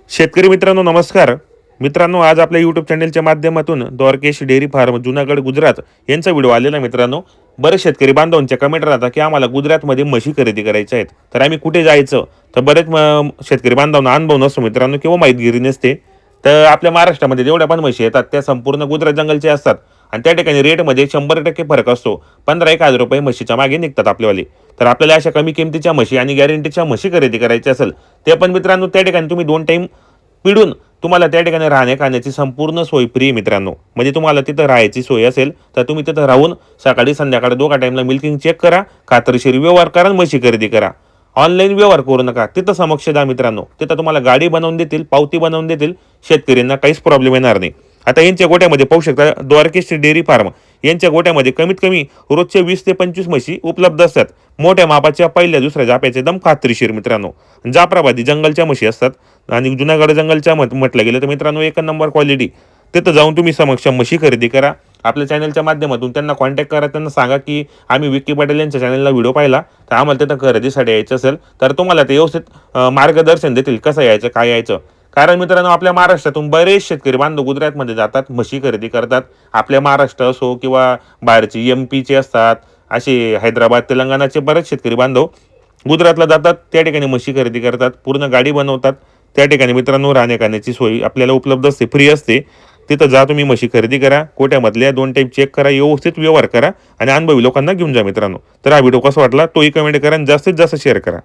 शेतकरी मित्रांनो नमस्कार. मित्रांनो, आज आपल्या यूट्यूब चॅनलच्या माध्यमातून द्वारकेश डेअरी फार्म जुनागड गुजरात यांचा व्हिडिओ आलेला. मित्रांनो, बरेच शेतकरी बांधवांच्या कमेंट राहतात की आम्हाला गुजरातमध्ये म्हशी खरेदी करायच्या आहेत, तर आम्ही कुठे जायचं. तर बरेच शेतकरी बांधवांना अनुभव नसतो मित्रांनो, किंवा माहितगिरी नसते. तर आपल्या महाराष्ट्रामध्ये जेवढ्या पण म्हशी येतात त्या संपूर्ण गुजरात जंगलचे असतात आणि त्या ठिकाणी रेटमध्ये 100% फरक असतो. 15-1 हजार रुपये म्हशीच्या मागे निघतात आपल्यावाले. तर आपल्याला अशा कमी किमतीच्या म्हशी आणि गॅरंटीच्या म्हशी खरेदी करायच्या असेल, ते पण मित्रांनो त्या ठिकाणी तुम्ही 2 टाईम पिढून तुम्हाला त्या ठिकाणी राहण्या खाण्याची संपूर्ण सोय फ्री मित्रांनो. म्हणजे तुम्हाला तिथं राहायची सोय असेल तर तुम्ही तिथं राहून सकाळी संध्याकाळी दोघा टाईमला मिल्किंग चेक करा, खात्रीशीर व्यवहार करा, म्हशी खरेदी करा. ऑनलाईन व्यवहार करू नका, तिथं समक्ष द्या मित्रांनो. तिथं तुम्हाला गाडी बनवून देतील, पावती बनवून देतील, शेतकऱ्यांना काहीच प्रॉब्लेम येणार नाही. आता यांच्या गोट्यामध्ये पाहू शकता, द्वारकेश डेअरी फार्म यांच्या गोट्यामध्ये कमीत कमी रोजचे 20 ते 25 म्हशी उपलब्ध असतात. मोठ्या मापाच्या पहिल्या दुसऱ्या जाप्याचे दम खात्रीशीर मित्रांनो. जाफराबादी जंगलच्या म्हशी असतात आणि जुनागड जंगलच्या म्हटलं गेलं तर मित्रांनो 1 नंबर क्वालिटी. तिथं जाऊन तुम्ही समक्ष म्हशी खरेदी करा. आपल्या चॅनलच्या माध्यमातून त्यांना कॉन्टॅक्ट करा, त्यांना सांगा की आम्ही विक्की पाटील यांच्या चॅनलला व्हिडिओ पाहिला, तर आम्हाला तिथं खरेदीसाठी यायचं असेल तर तुम्हाला ते व्यवस्थित मार्गदर्शन देतील कसं यायचं काय यायचं. कारण मित्रांनो, आपल्या महाराष्ट्रातून बरेच शेतकरी बांधव गुजरातमध्ये जातात, म्हशी खरेदी करतात. आपल्या महाराष्ट्र असो किंवा बाहेरचे MP चे असतात, असे हैदराबाद तेलंगणाचे बरेच शेतकरी बांधव गुजरातला जातात, त्या ठिकाणी म्हशी खरेदी करतात, पूर्ण गाडी बनवतात. त्या ठिकाणी मित्रांनो राहण्या खाण्याची सोय आपल्याला उपलब्ध असते, फ्री असते. तिथं जा, तुम्ही म्हशी खरेदी करा, कोट्यामधल्या 2 टाईप चेक करा, व्यवस्थित व्यवहार करा आणि अनुभवी लोकांना घेऊन जा मित्रांनो. तर हा व्हिडिओ कसा वाटला तोही कमेंट करा आणि जास्तीत जास्त शेअर करा.